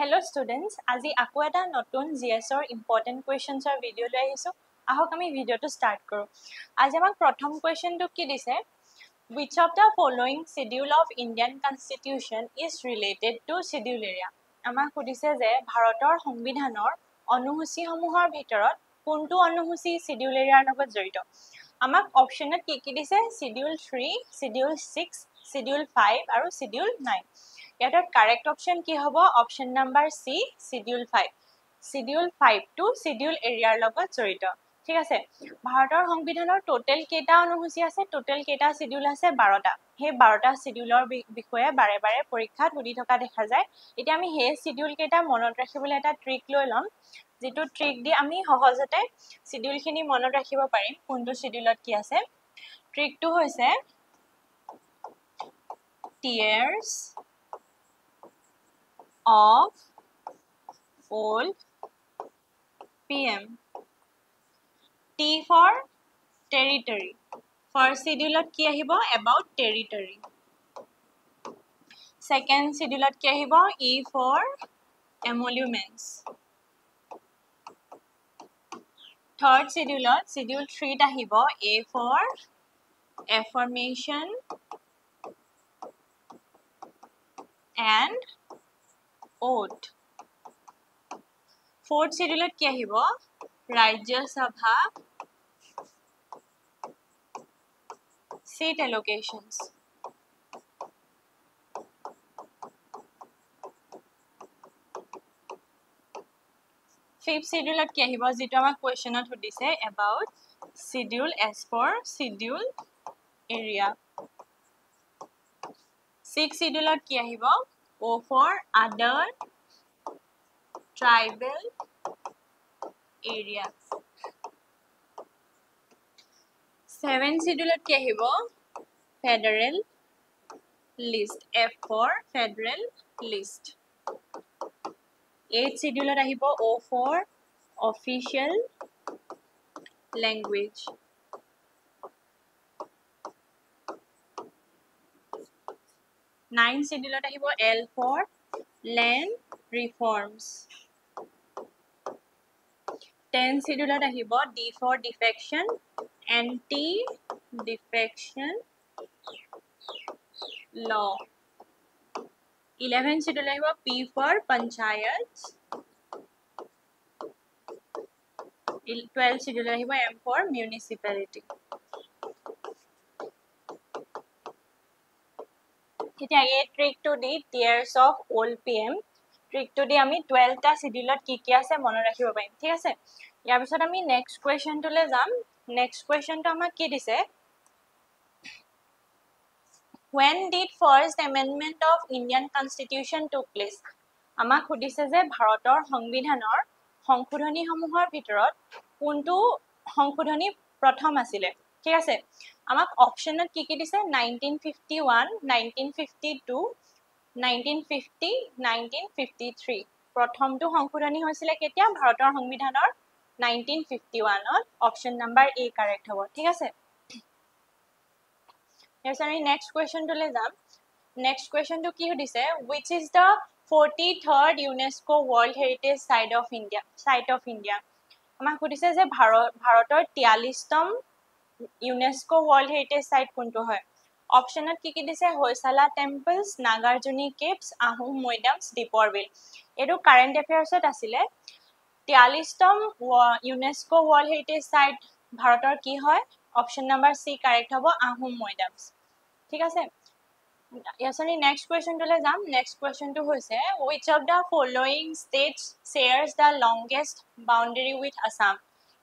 Hello students, আজি আকৌ এটা নতুন GS or important questions or video লৈ আহিছো আহক আমি ভিডিওটো স্টাৰ্ট কৰো আজি আমাক প্ৰথম কোৱেশ্চনটো কি দিছে which of the following schedule of Indian constitution is related to schedule area আমাক সুধিছে যে ভাৰতৰ সংবিধানৰ অনুসূচীসমূহৰ ভিতৰত কোনটো অনুসূচী schedule এৰিয়াৰ লগত জড়িত আমাক অপচনত কি দিছে schedule 3 schedule 6 schedule 5 আৰু schedule 9 ইয়াৰ কাৰেক্ট অপশন কি হ'ব option number C schedule 5 schedule 5 to schedule এৰিয়াৰ লগত জড়িত ঠিক আছে ভাৰতৰ সংবিধানৰ টোটাল কেটা অনুসূচী আছে টোটাল কেটা শিডিউল আছে 12টা সেই 12টা শিডিউলৰ বিষয়ে বাৰে বাৰে পৰীক্ষাত সুধি থকা দেখা যায় এতিয়া আমি সেই শিডিউল কেটা মনত ৰাখিবলৈ এটা ট্ৰিক লৈ লম যেটো ট্ৰিক দি আমি সহজতে শিডিউলখিনি মনত ৰাখিব পাৰিম কোনটো শিডিউলত কি আছে ট্ৰিকটো হৈছে tiers of old PM. T for territory. First schedule ki ahibo about territory. Second schedule ki ahibo E for emoluments. Third schedule 3 ahibo A for affirmation and oath. Fourth schedule কি আহিব ৰাজ্য সভা seat allocations. Fifth schedule কি আহিব যেটো আমাক কোৱেশ্চনত সুধিছে about schedule as for schedule area. Sixth schedule কি আহিব O for other tribal areas. Seventh schedule কি আহিব federal list F for federal list. Eighth schedule আহিব O for official language. Ninth schedule আহিব L for land reforms. 10th schedule আহিব D for defection anti-defection law. 11th schedule আহিব P for panchayat. 12th schedule আহিব M for municipality. এতিয়া এই ট্ৰিকটো দি tiers of old PM ট্ৰিকটো দি আমি 12টা শিডিউলত কি আছে মনত ৰাখিব পাৰিম ঠিক আছে ইয়াৰ পিছত আমি নেক্সট কোৱেশ্চনটোলৈ যাম নেক্সট কোৱেশ্চনটো আমাক কি দিছে when did first amendment of Indian constitution took place আমাক সুধিছে যে ভাৰতৰ সংবিধানৰ সংশোধনীসমূহৰ ভিতৰত কোনটো সংশোধনী প্ৰথম আছিল ঠিক আছে আমাক অপচনত কি দিছে 1951 1952 1950 1953 প্ৰথমটো সংশোধনী হৈছিল কেতিয়া ভাৰতৰ সংবিধানৰ 1951 ত অপচন নাম্বাৰ A কাৰেক্ট হ'ব ঠিক আছে ইয়াৰ আমি নেক্সট কোৱেশ্চনটোলৈ যাম নেক্সট কোৱেশ্চনটো কি সুধিছে which is the 43rd UNESCO World Heritage Site of India আমাক সুধিছে যে ভাৰতৰ 43তম UNESCO World Heritage Site কোনটো হয় অপচনত কি দিছে হৈছালা টেম্পলস নাগাৰ্জুনী কেভছ আহোম মৈদামছ দীপৰ বিল এটো কাৰেন্ট এফেয়াৰ্ছত আছিল 43তম UNESCO World Heritage Site ভাৰতৰ কি হয় অপচন নাম্বাৰ সি কাৰেক্ট হ'ব আহোম মৈদামছ ঠিক আছে ইয়াছনি নেক্সট কোৱেশ্চনটোলৈ যাম নেক্সট কোৱেশ্চনটো হৈছে which of the following states shares the longest boundary with Assam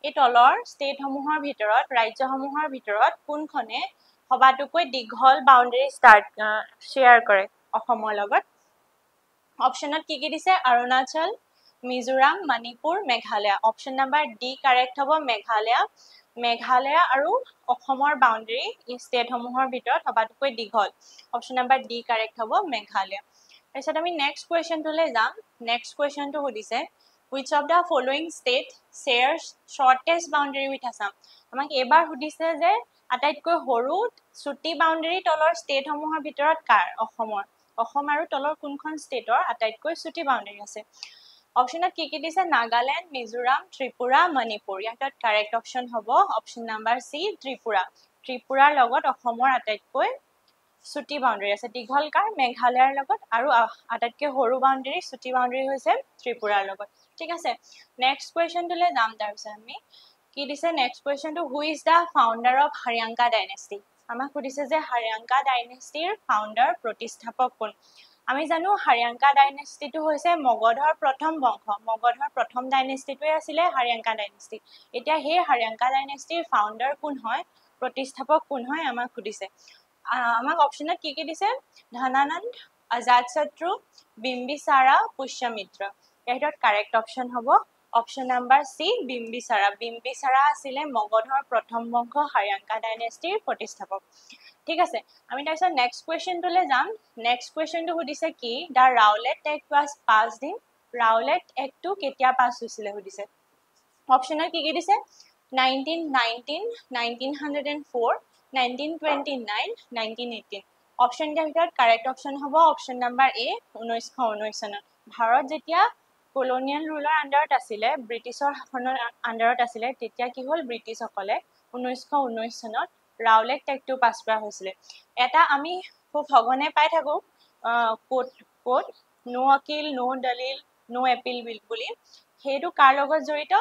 এই তলৰ ষ্টেটসমূহৰ ভিতৰত ৰাজ্যসমূহৰ ভিতৰত কোনখনে সবাতোকৈ দীঘল বাউন্ডাৰী শেয়াৰ কৰে অসমৰ লগত অপচনত কি দিছে Arunachal Mizoram Manipur Meghalaya option number D correct হ'ব মেঘালয় আৰু অসমৰ বাউন্ডাৰী এই ষ্টেটসমূহৰ ভিতৰত সবাতোকৈ দীঘল অপচন নাম্বাৰ ডি কাৰেক্ট হ'ব মেঘালয় তাৰপিছত আমি নেক্সট কোৱেশ্চনটোলৈ যাম নেক্সট কোৱেশ্চনটো সুধিছে which of the following state shares shortest boundary with Assam আমাক এবাৰ সুধিছে যে আটাইতকৈ সৰু ছুটি বাউন্ডাৰী তলৰ ষ্টেটসমূহৰ ভিতৰত কাৰ অসমৰ অসম আৰু তলৰ কোনখন ষ্টেটৰ আটাইতকৈ চুটি বাউণ্ডাৰী আছে অপশ্যনত কি দিছে নাগালেণ্ড মিজোৰাম ত্ৰিপুৰা মণিপুৰ ইয়াত কাৰেক্ট অপশ্যন হ'ব অপশ্যন নাম্বাৰ সি ত্ৰিপুৰা ত্ৰিপুৰাৰ লগত অসমৰ আটাইতকৈ চুটি বাউণ্ডাৰী আছে দীঘলকাৰ মেঘালয়ৰ লগত আৰু আটাইতকৈ সৰু বাউণ্ডাৰী চুটি বাউণ্ডাৰী হৈছে ত্ৰিপুৰাৰ লগত ঠিক আছে নেক্সট কুৱেশ্যনটোলৈ যাম তাৰপিছত আমি কি দিছে নেক্সট কুৱেশ্যনটো who is the founder of Haryanka dynasty আমাক সুধিছে যে হাৰিয়াংকা ডাইনেষ্টিৰ ফাউণ্ডাৰ প্ৰতিষ্ঠাপক কোন আমি জানো হাৰিয়াংকা ডাইনেষ্টিটো হৈছে মগধৰ প্ৰথম বংশ মগধৰ প্ৰথম ডাইনেষ্টিটোৱে আছিলে হাৰিয়াংকা ডাইনেষ্টি এতিয়া সেই হাৰিয়াংকা ডাইনেষ্টিৰ ফাউণ্ডাৰ কোন হয় প্ৰতিষ্ঠাপক কোন হয় আমাক সুধিছে আমাক অপশ্যনত কি দিছে ধনানন্দ আজাতশত্ৰু বিম্বিসাৰা পুষ্যমিত্ৰ ইয়াৰ কাৰেক্ট অপশ্যন হ'ব অপশ্যন নাম্বাৰ সি বিম্বিসাৰা আছিলে মগধৰ প্ৰথম বংশ হাৰিয়াংকা ডাইনেষ্টিৰ প্ৰতিষ্ঠাপক ঠিক আছে আমি তাৰপিছত নেক্সট কুৱেশ্যনটোলৈ যাম নেক্সট কুৱেশ্যনটো সুধিছে কি the Rowlatt Act was passed in Rowlatt এক্টটো কেতিয়া পাছ হৈছিলে সুধিছে অপশ্যনত কি দিছে 1919 1904 1929 1918 অপশ্যন কেইটাৰ ভিতৰত কাৰেক্ট অপশ্যন হ'ব অপশ্যন নাম্বাৰ এ 1919 চনত ভাৰত যেতিয়া কলোনিয়েল ৰুলাৰ আণ্ডাৰত আছিলে ব্ৰিটিছৰ শাসনৰ আণ্ডাৰত আছিলে তেতিয়া কি হ'ল ব্ৰিটিছসকলে 1919 চনত ৰাউলেট এক্টটো পাছ কৰা হৈছিলে এটা আমি খুব সঘনে পাই থাকো কোড নো আকিল নো দলিল নো এপিল বিল বুলি সেইটো কাৰ লগত জড়িত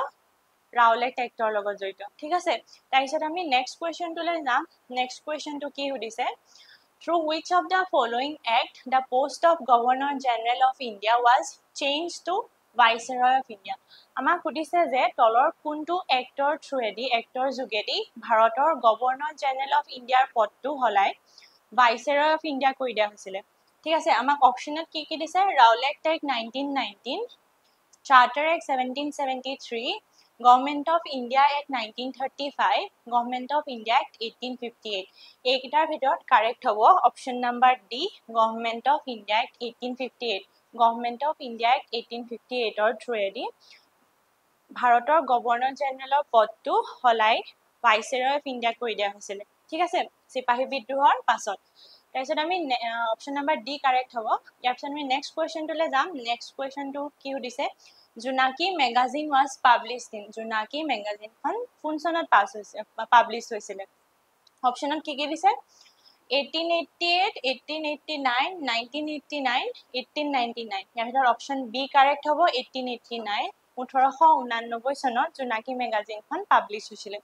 ৰাউলেট এক্টৰ লগত জড়িত ঠিক আছে তাৰপিছত আমি নেক্সট কুৱেশ্যনটোলৈ যাম নেক্সট কুৱেশ্যনটো কি সুধিছে through which of the following act the post of governor general of india was changed to viceroy of india আমাক সুধিছে যে তলৰ কোনটো এক্টৰ থ্ৰুৱেদি এক্টৰ যোগেদি ভাৰতৰ গভৰ্ণৰ জেনেৰেল অফ ইণ্ডিয়াৰ পদটো হলাই ভাইচৰয় অফ ইণ্ডিয়া কৰি দিয়া হৈছিলে ঠিক আছে আমাক অপশ্যনত কি দিছে Rowlatt Act 1919 Charter Act 1773 Government of India Act 1935, Government of India Act 1858. এইকেইটাৰ ভিতৰত কাৰেক্ট হ'ব option number D Government of India Act 1858. Government of India Act 1858 থ্ৰুৱেদি ভাৰতৰ গভৰ্ণৰ জেনেৰেলৰ পদটো হলাই ভাইচৰয় অফ ইণ্ডিয়া কৰি দিয়া হৈছিলে ঠিক আছে চিপাহী বিদ্ৰোহৰ পাছত তাৰপিছত আমি অপশ্যন নাম্বাৰ ডি কাৰেক্ট হ'ব ইয়াৰ পিছত আমি নেক্সট কুৱেশ্যনটোলৈ যাম নেক্সট কুৱেশ্যনটো কি সুধিছে জোনাকী মেগাজিন was published in জোনাকী মেগাজিনখন কোন চনত পাব্লিছ হৈছিলে অপশ্যনত কি দিছে 1888 1889 1989 1899 ইয়াৰ ভিতৰত অপশ্যন বি কাৰেক্ট হ'ব 1889 1889 চনত জোনাকী মেগাজিনখন পাব্লিছ হৈছিলে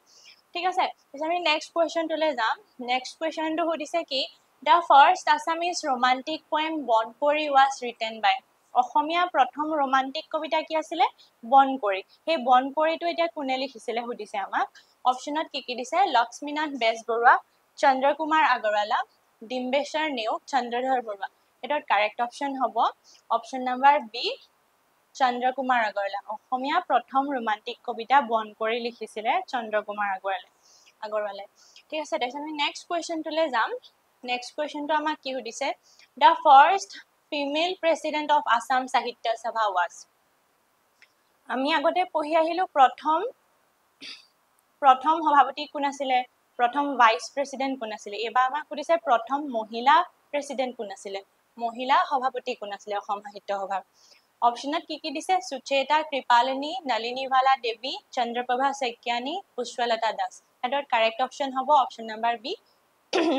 ঠিক আছে তেতিয়া আমি নেক্সট কুৱেশ্যনটোলৈ যাম নেক্সট কুৱেশ্যনটো সুধিছে কি the first Assamese romantic poem Bonkowri was written by Assamese প্ৰথম ৰোমান্টিক কবিতা কি আছিলে বনকৰি সেই বনকৰিটো এতিয়া কোনে লিখিছিলে সুধিছে আমাক অপশ্যনত কি দিছে লক্ষ্মীনাথ বেজবৰুৱা চন্দ্ৰকুমাৰ আগৰৱালা ডিম্বেশ্বৰ নেওগ চন্দ্ৰধৰ বৰুৱা এটাৰ কাৰেক্ট অপশ্যন হ'ব option number B Chandrakumar Agarwala Assamese প্ৰথম ৰোমান্টিক কবিতা বনকৰি লিখিছিলে চন্দ্ৰকুমাৰ আগৰৱালাই ঠিক আছে তাৰপিছত আমি নেক্সট কুৱেশ্যনটোলৈ যাম নেক্সট কুৱেশ্যনটো আমাক কি সুধিছে the first female president of Assam Sahitya Sabha was আমি আগতে পঢ়ি আহিলো প্ৰথম সভাপতি কোন আছিলে প্ৰথম ভাইস প্ৰেসিডেন্ট কোন আছিলে এবাৰ আমাক সুধিছে প্ৰথম মহিলা প্ৰেসিডেন্ট কোন আছিলে মহিলা সভাপতি কোন আছিলে অসম সাহিত্য সভাৰ অপশ্যনত কি দিছে সুচেতা কৃপালিনী নলিনীবালা দেৱী চন্দ্ৰপ্ৰভা শইকীয়ানী পুষ্পলতা দাস এটাৰ কাৰেক্ট অপশ্যন হ'ব option number B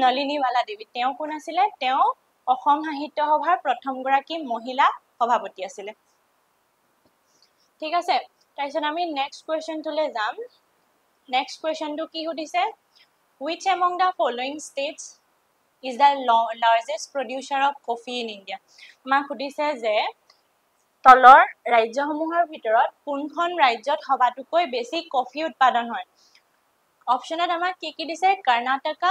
Nalinibala Devi তেওঁ কোন আছিলে তেওঁ অসম সাহিত্য সভাৰ প্ৰথম গৰাকী মহিলা সভাপতি আছিলে ঠিক আছে তাৰপিছত আমি নেক্সট কুৱেশ্যনটোলৈ যাম নেক্সট কুৱেশ্যনটো কি সুধিছে which among the following states is the largest producer of coffee in India আমাক সুধিছে যে তলৰ ৰাজ্যসমূহৰ ভিতৰত কোনখন ৰাজ্যত সবাতোকৈ বেছি কফি উৎপাদন হয় অপশ্যনত আমাক কি দিছে কৰ্ণাটকা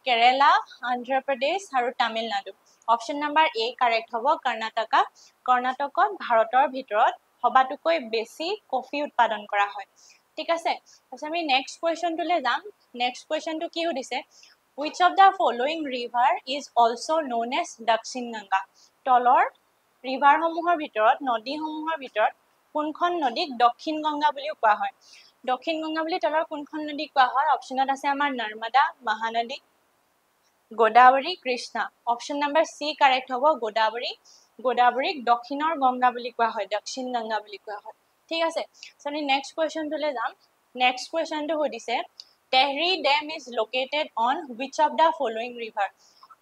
কেৰালা অন্ধ্ৰ প্ৰদেশ আৰু তামিলনাডু অপশ্যন নাম্বাৰ এ কাৰেক্ট হ'ব কৰ্ণাটকত ভাৰতৰ ভিতৰত সবাতোকৈ বেছি কফি উৎপাদন কৰা হয় ঠিক আছে তাৰপিছত আমি নেক্সট কুৱেশ্যনটোলৈ যাম নেক্সট কুৱেশ্যনটো কি সুধিছে which of the following river is also known as দক্ষিণ গংগা তলৰ ৰিভাৰসমূহৰ ভিতৰত নদীসমূহৰ ভিতৰত কোনখন নদীক দক্ষিণ গংগা বুলিও কোৱা হয় দক্ষিণ গংগা বুলি তলৰ কোনখন নদী কোৱা হয় অপশ্যনত আছে আমাৰ নৰ্মদা মহানদী গোদাবৰী কৃষ্ণা অপশন নাম্বাৰ সি কাৰেক্ট হ'ব গোদাবৰীক দক্ষিণৰ গংগা বুলি কোৱা হয় দক্ষিণ গংগা বুলি কোৱা হয় ঠিক আছে সো আমি নেক্সট কোৱেশ্চনটোলৈ যাম নেক্সট কোৱেশ্চনটো সুধিছে Tehri dam is located on which of the following river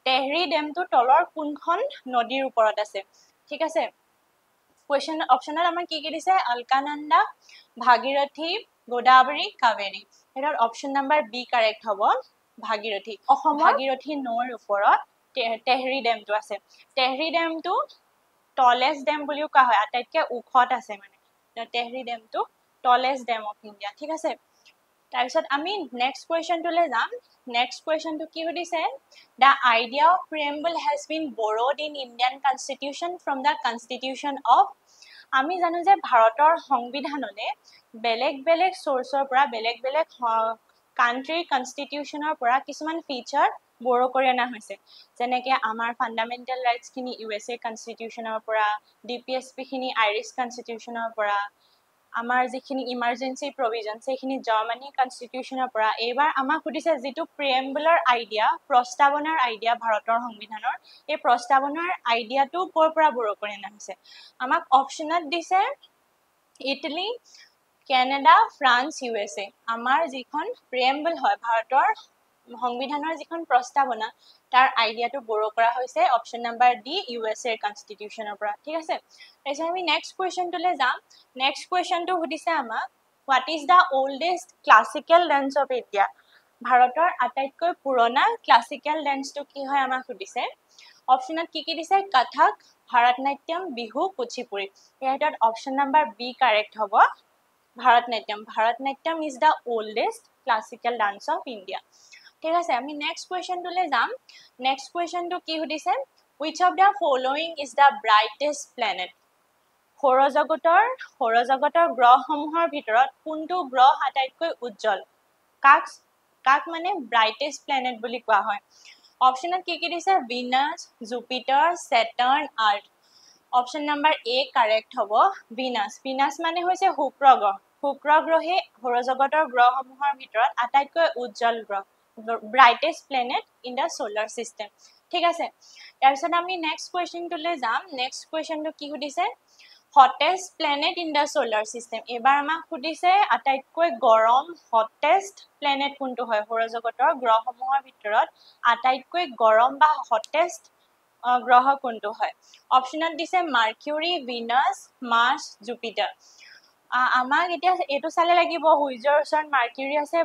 Tehri ডেমটো তলৰ কোনখন নদীৰ ওপৰত আছে ঠিক আছে question optional আমাৰ কি দিছে অলকানন্দা ভাগীৰথী গোদাবৰী কাবেৰী এটাৰ option number b correct হ'ব ভাগীৰথী ভাগীৰথী নৈৰ ওপৰত টেহৰী ডেমটো আছে টেহৰী ডেমটো tallest dam বুলিও কোৱা হয় আটাইতকৈ ওখত আছে মানে Tehri ডেমটো tallest dam of India ঠিক আছে তাৰপিছত আমি নেক্সট কোৱেশ্চনটোলৈ যাম নেক্সট কোৱেশ্চনটো কি সুধিছে the idea of preamble has been borrowed in Indian constitution from the constitution of আমি জানো যে ভাৰতৰ সংবিধানলে বেলেগ বেলেগ সোৰ্সৰ পৰা বেলেগ বেলেগ কান্ট্ৰি কনস্টিটিউশনৰ পৰা কিছুমান ফিচাৰ বৰো কৰি আনা হৈছে যেনেকৈ আমাৰ ফান্ডামেন্টাল ৰাইটস খিনি USA কনস্টিটিউশনৰ পৰা DPSP খিনি আইৰিছ কনস্টিটিউশনৰ পৰা আমাৰ যিখিনি ইমাৰ্জেন্সি প্ৰভিজন সেইখিনি জাৰ্মানী কনস্টিটিউশনৰ পৰা এবাৰ আমাক সুধিছে যেটো প্ৰিএম্বলৰ আইডিয়া প্ৰস্তাৱনাৰ আইডিয়া ভাৰতৰ সংবিধানৰ এই প্ৰস্তাৱনাৰ আইডিয়াটো কৰ পৰা বৰো কৰি আনা হৈছে আমাক অপচনত দিছে ইটালী কানাডা ফ্ৰান্স USA আমাৰ যিখন প্ৰিএম্বল হয় ভাৰতৰ সংবিধানৰ যিখন প্ৰস্তাৱনা তাৰ আইডিয়াটো বৰো কৰা হৈছে অপচন নাম্বাৰ ডি USA কনস্টিটিউশনৰ পৰা ঠিক আছে এছা আমি নেক্সট কোৱেশ্চনটোলৈ যাম নেক্সট কোৱেশ্চনটো সুধিছে আমাক what is the oldest classical dance of India ভাৰতৰ আটাইতকৈ পুৰণা ক্লাসিক্যাল ডান্সটো কি হয় আমাক সুধিছে অপচনত কি দিছে কথক ভাৰতনাট্যম বিহু কুচিপুড়ি ইয়াৰ অপচন নাম্বাৰ বি কাৰেক্ট হ'ব Bharatanatyam is the oldest classical dance of India ঠিক আছে আমি নেক্সট কোৱেশ্চনটোলৈ যাম নেক্সট কোৱেশ্চনটো কি সুধিছে which of the following is the brightest planet সৌৰজগতৰ গ্ৰহসমূহৰ ভিতৰত কোনটো গ্ৰহ আটাইতকৈ উজ্জ্বল কাক মানে ব্ৰাইটেষ্ট প্লেনেট বুলি কোৱা হয় অপচনত কি দিছে ভিনাছ জুপিটাৰ স্যাটাৰ্ন আৰ্থ অপচন নাম্বাৰ এ কাৰেক্ট হ'ব ভিনাছ মানে হৈছে শুক্ৰ গ্ৰহে সৌৰজগতৰ গ্ৰহসমূহৰ ভিতৰত আটাইতকৈ উজ্জ্বল গ্ৰহ brightest planet in the solar system ঠিক আছে ইয়াৰ পিছত আমি নেক্সট কোৱেশ্চনটোলৈ যাম নেক্সট কোৱেশ্চনটো কি সুধিছে hottest planet in the solar system এবাৰ আমাক সুধিছে আটাইতকৈ গৰম hottest planet কোনটো হয় সৌৰজগতৰ গ্ৰহসমূহৰ ভিতৰত আটাইতকৈ গৰম বা hottest গ্ৰহ কোনটো হয় অপচনত দিছে মাৰ্কিউৰি ভিনাছ মাৰ্চ জুপিটাৰ আমাক এতিয়া এটো চালে লাগিব সূৰ্যৰ ওচৰত মাৰ্কিউৰি আছে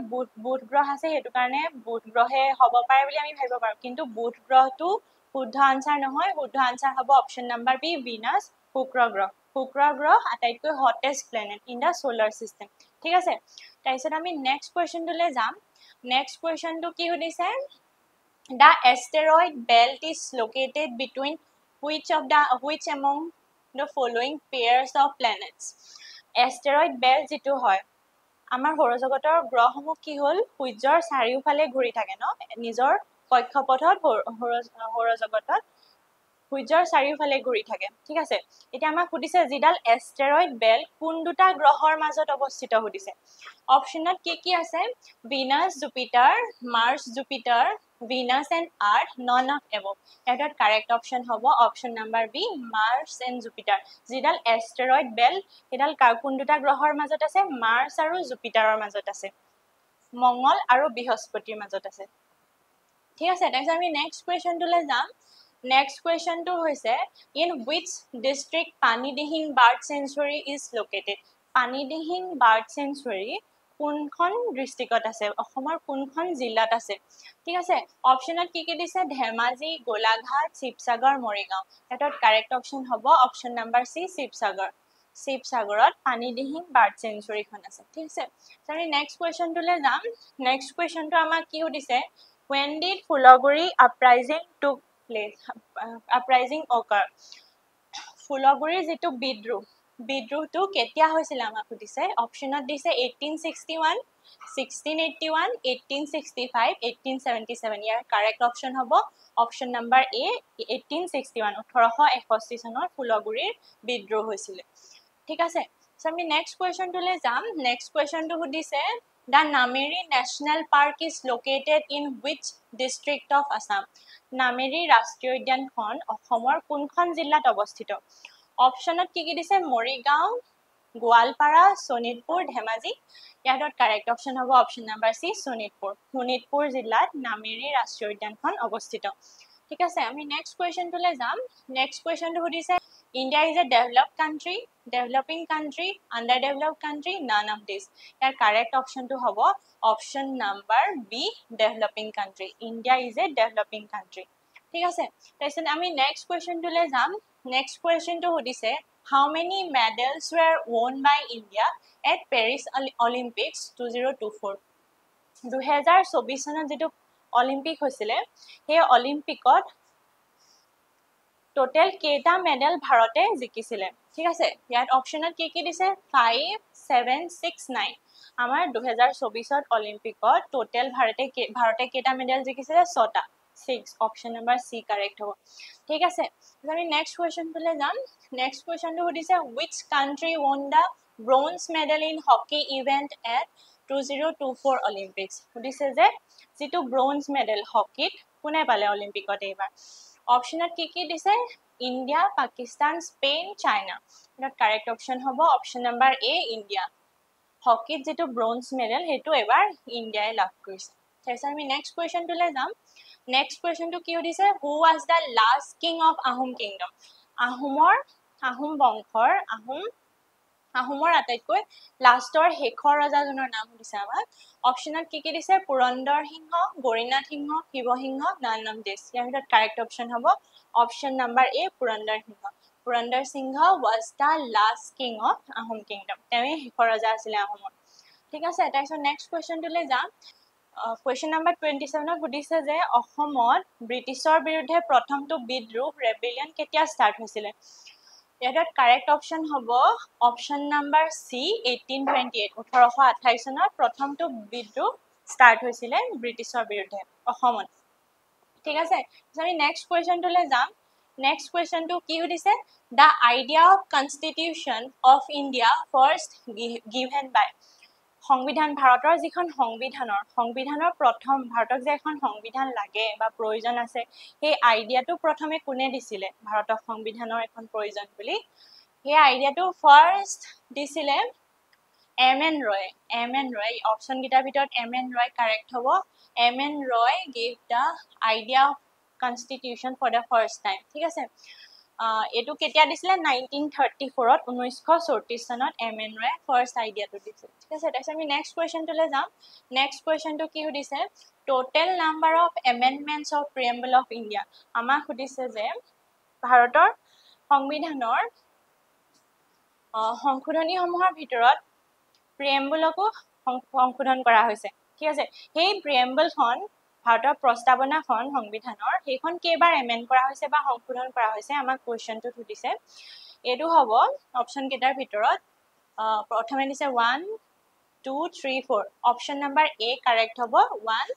বুধ গ্ৰহ আছে হেতু কাৰণে বুধ গ্ৰহে হ'ব পাৰে বুলি আমি ভাবিব পাৰো কিন্তু বুধ গ্ৰহটো শুদ্ধ আনসাৰ নহয় শুদ্ধ আনসাৰ হ'ব অপচন নাম্বাৰ বি ভিনাছ শুক্ৰ গ্ৰহ আটাইতকৈ hottest planet in the solar system ঠিক আছে তাৰপিছত আমি নেক্সট কোৱেশ্চনটোলৈ যাম নেক্সট কোৱেশ্চনটো কি সুধিছে the asteroid belt is located between which among the following pairs of planets asteroid belt যেটো হয় আমাৰ সৌৰজগতৰ গ্ৰহসমূহ কি হল সূৰ্যৰ চাৰিওফালে ঘূৰি থাকে ন নিজৰ কক্ষপথত সৌৰজগতত সূৰ্যৰ চাৰিওফালে ঘূৰি থাকে ঠিক আছে এতিয়া আমাক সুধিছে জিডাল এষ্টেৰয়েড বেল্ট কোন দুটা গ্ৰহৰ মাজত অৱস্থিত সুধিছে অপচনত কি আছে Venus Jupiter Mars Jupiter Venus and Earth none of above এটাত কাৰেক্ট অপচন হ'ব option number B Mars and Jupiter জিডাল এষ্টেৰয়েড বেল্ট এডাল কোন দুটা গ্ৰহৰ মাজত আছে মাৰ্চ আৰু জুপিটাৰৰ মাজত আছে মঙ্গল আৰু বৃহস্পতিৰ মাজত আছে ঠিক আছে তাৰপিছত আমি নেক্সট কোৱেশ্চনটোলৈ যাম Next question to hoise in which district Panidihing Bird Sanctuary is located? Panidihing Bird Sanctuary কোনখন ডিস্ট্ৰিক্টত আছে অসমৰ কোনখন জিলাত আছে ঠিক আছে অপচনত কি দিছে ধেমাজি গোলাঘাট শিৱসাগৰ মৰিগাঁও এটাত কাৰেক্ট অপচন হ'ব অপচন নাম্বাৰ সি শিৱসাগৰত পানীদিহিং বাৰ্ড চেঞ্চুৰীখন আছে ঠিক আছে আমি নেক্সট কোৱেশ্চনটোলৈ যাম নেক্সট কোৱেশ্চনটো আমাক কি সুধিছে when did Fulaguri uprising took uprising occur Phulguri যেটো বিদ্ৰোহটো কেতিয়া হৈছিল আমাক সুধিছে অপচনত দিছে 1861 1681 1865 1877 ইয়াৰ কাৰেক্ট অপচন হ'ব অপচন নাম্বাৰ এ 1861 1861 চনৰ ফুলগুৰিৰ বিদ্ৰোহ হৈছিল ঠিক আছে সো আমি নেক্সট কোৱেশ্চনটোলৈ যাম নেক্সট কোৱেশ্চনটো সুধিছে The Nameri National Park is located in which district of Assam? Nameri ৰাষ্ট্ৰীয় উদ্যানখন অসমৰ কোনখন জিলাত অৱস্থিত? অপচনত কি দিছে মৰিগাঁও গোৱালপাৰা শোণিতপুৰ ধেমাজি ইয়াত কাৰেক্ট অপচন হ'ব অপচন নাম্বাৰ সি শোণিতপুৰ জিলাত নামেৰি ৰাষ্ট্ৰীয় উদ্যানখন অৱস্থিত ঠিক আছে আমি নেক্সট কোৱেশ্চনটোলৈ যাম নেক্সট কোৱেশ্চনটো সুধিছে India is a developed country developing country under developed country none of this ইয়াৰ কাৰেক্ট অপচনটো হ'ব option number B developing country India is a developing country ঠিক আছে তাৰপিছত আমি নেক্সট কোৱেশ্চনটোলৈ যাম নেক্সট কোৱেশ্চনটো সুধিছে How many medals were won by India at Paris Olympics 2024? 2024 চনত যেটো অলিম্পিক হৈছিলে সেই অলিম্পিকত টোটাল কেটা মেডেল ভাৰতে জিকিছিলে ঠিক আছে ইয়াত অপচনত কি দিছে 5 7 6 9 আমাৰ 2024 অলিম্পিকত টোটাল ভাৰতে কেটা মেডেল জিকিছিলে 6টা 6 অপচন নাম্বাৰ সি কাৰেক্ট হ'ব ঠিক আছে আমি নেক্সট কোৱেশ্চনটোলৈ যাম নেক্সট কোৱেশ্চনটো সুধিছে which country won the bronze medal in hockey event at 2024 Olympics সুধিছে যে যেটো ব্ৰঞ্জ মেডেল হকিত কোনে পালে অলিম্পিকত এইবাৰ অপচনত কি দিছে ইন্ডিয়া পাকিস্তান স্পেন চাইনা এটাত কাৰেক্ট অপচন হ'ব অপচন নাম্বাৰ এ ইন্ডিয়া হকিত যেটো ব্ৰঞ্জ মেডেল হেতু এবাৰ ইন্ডিয়াই লাভ কৰিছে তাৰপিছত আমি নেক্সট কোৱেশ্চনটোলৈ যাম নেক্সট কোৱেশ্চনটো কি সুধিছে হু was the last king of Ahom kingdom Ahom বংশৰ আহোমৰ আটাইতকৈ লাষ্টৰ শেষৰ ৰজাজনৰ নাম সুধিছে আমাক অপচনত কি দিছে Purandar Singha Gaurinath Singha Shiva Singha none of this ইয়াৰ ভিতৰত কাৰেক্ট অপচন হ'ব option number A Purandar Singha was the last king of Ahom kingdom তেওঁ শেষৰ ৰজা আছিল আহোমৰ ঠিক আছে তাৰপিছত নেক্সট কোৱেশ্চনটোলৈ যাম question number 27 সুধিছে যে অসমত ব্ৰিটিছৰ বিৰুদ্ধে প্ৰথমটো বিদ্ৰোহ ৰেবেলিয়ন কেতিয়া ষ্টাৰ্ট হৈছিল ইয়াত কাৰেক্ট অপচন হ'ব অপচন নাম্বাৰ সি 1828 1828 চনত প্ৰথমটো বিদ্ৰোহ ষ্টাৰ্ট হৈছিল ব্ৰিটিছৰ বিৰুদ্ধে অসমত ঠিক আছে আমি নেক্সট কোৱেশ্চনটোলৈ যাম নেক্সট কোৱেশ্চনটো কি সুধিছে the idea of constitution of India first given by সংবিধান ভাৰতৰ যিখন সংবিধানৰ প্ৰথম ভাৰতক যে এখন সংবিধান লাগে বা প্ৰয়োজন আছে সেই আইডিয়াটো প্ৰথমে কোনে দিছিলে ভাৰতক সংবিধানৰ এখন প্ৰয়োজন বুলি সেই আইডিয়াটো ফাৰ্ষ্ট দিছিলে এম.এন. ৰয় অপচন গিটাৰ ভিতৰত এম.এন. ৰয় কাৰেক্ট হ'ব MN. Roy gave the idea of constitution for the first time ঠিক আছে এটো কেতিয়া দিছিলে 1934 ত 1934 চনত এম.এন. ৰয় ফাৰ্ষ্ট আইডিয়াটো দিছিল ঠিক আছে তাৰপিছত আমি নেক্সট কোৱেশ্চনটোলৈ যাম নেক্সট কোৱেশ্চনটো কি সুধিছে total number of amendments of preamble of India আমাক সুধিছে যে ভাৰতৰ সংবিধানৰ সংশোধনীসমূহৰ ভিতৰত প্ৰিএম্বলকো সংশোধন কৰা হৈছে ঠিক আছে সেই প্ৰিএম্বলখন ভাৰতৰ প্ৰস্তাৱনাখন সংবিধানৰ সেইখন কেইবাৰ এমেন্ড কৰা হৈছে বা সংশোধন কৰা হৈছে আমাক কোৱেশ্চনটো সুধিছে এটো হ'ব অপচন কেইটাৰ ভিতৰত প্ৰথমে দিছে 1 2 3 4 অপচন নাম্বাৰ এ কাৰেক্ট হ'ব 1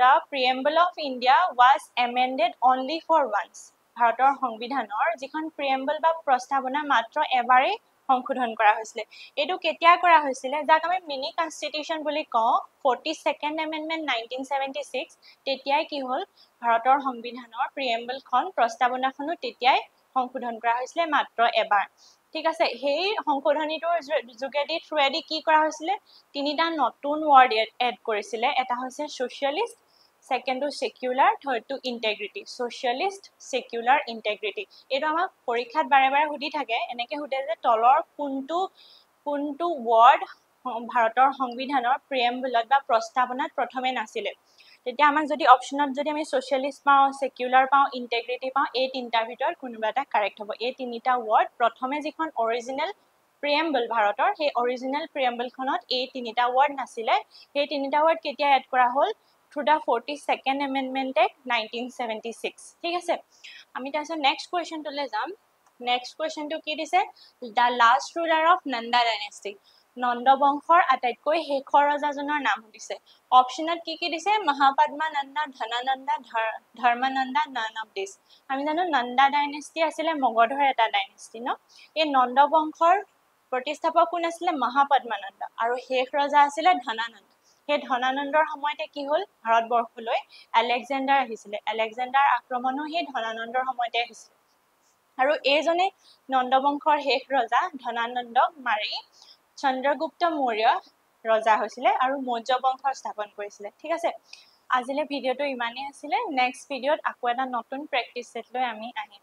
the preamble of India was amended only for once ভাৰতৰ সংবিধানৰ যিখন প্ৰিএম্বল বা প্ৰস্তাৱনা মাত্ৰ এবাৰেই সংশোধন কৰা হৈছিল এটো কেতিয়া কৰা হৈছিল যাক আমি মিনি কনস্টিটিউশন বুলি কওঁ 42nd amendment 1976 তেতিয়াই কি হ'ল ভাৰতৰ সংবিধানৰ প্ৰিএম্বলখন প্ৰস্তাৱনাখনো তেতিয়াই সংশোধন কৰা হৈছিল মাত্ৰ এবাৰ ঠিক আছে সেই সংশোধনীটোৰ যোগেদি থ্ৰুৱেদি কি কৰা হৈছিল তিনিটা নতুন ওয়াৰ্ড এড কৰিছিল এটা হৈছে socialist second to secular third to integrity socialist secular integrity এটো আমাক পৰীক্ষাত বাৰে বাৰে সুধি থাকে এনেকে সুধে যে তলৰ কোনটো ওয়াৰ্ড ভাৰতৰ সংবিধানৰ প্ৰিএম্বলত বা প্ৰস্তাৱনাত প্ৰথমে নাছিল তেতিয়া আমাক যদি অপচনত যদি আমি সোশ্যালিষ্ট পাও সেকুলাৰ পাও ইন্টিগ্ৰিটি পাও এই তিনটাৰ ভিতৰত কোনোবা এটা কাৰেক্ট হ'ব এই তিনিটা ওয়াৰ্ড প্ৰথমে যিখন অৰিজিনাল প্ৰিএম্বল ভাৰতৰ সেই অৰিজিনাল প্ৰিএম্বলখনত এই তিনিটা ওয়াৰ্ড নাছিল সেই তিনিটা ওয়াৰ্ড কেতিয়া এড কৰা হ'ল through the 42nd amendment act 1976 ঠিক আছে আমি তাছত নেক্সট কোৱেশ্চনটোলৈ যাম নেক্সট কোৱেশ্চনটো কি দিছে the last ruler of Nanda dynasty Nanda বংশৰ আটাইতকৈ শেষৰ ৰজাজনৰ নাম দিছে অপচনত কি দিছে মহাপদ্মানন্দ ধনানন্দ ধৰ্মানন্দ নান অফ দিস আমি জানো নন্দা ডাইনেষ্টি আছিল মগধৰ এটা ডাইনেষ্টি ন এই নন্দ বংশৰ প্ৰতিষ্ঠাপক কোন আছিলে মহাপদ্মানন্দ আৰু শেষ ৰজা আছিলে ধনানন্দ সেই ধনানন্দৰ সময়তে কি হল ভাৰতবৰ্ষলৈ আলেকজেণ্ডাৰ আহিছিলে আলেকজেণ্ডাৰ আক্ৰমণো সেই ধনানন্দৰ সময়তে আহিছিলে আৰু এইজনে নন্দবংশৰ শেষ ৰজা ধনানন্দক মাৰি চন্দ্ৰগুপ্ত মৌৰ্য ৰজা হৈছিলে আৰু মৌৰ্য বংশ স্থাপন কৰিছিলে ঠিক আছে আজিলে ভিডিঅটো ইমানেই আছিলে নেক্সট ভিডিঅত আকৌ এটা নতুন প্ৰেক্টিছ সেট লৈ আমি আহিম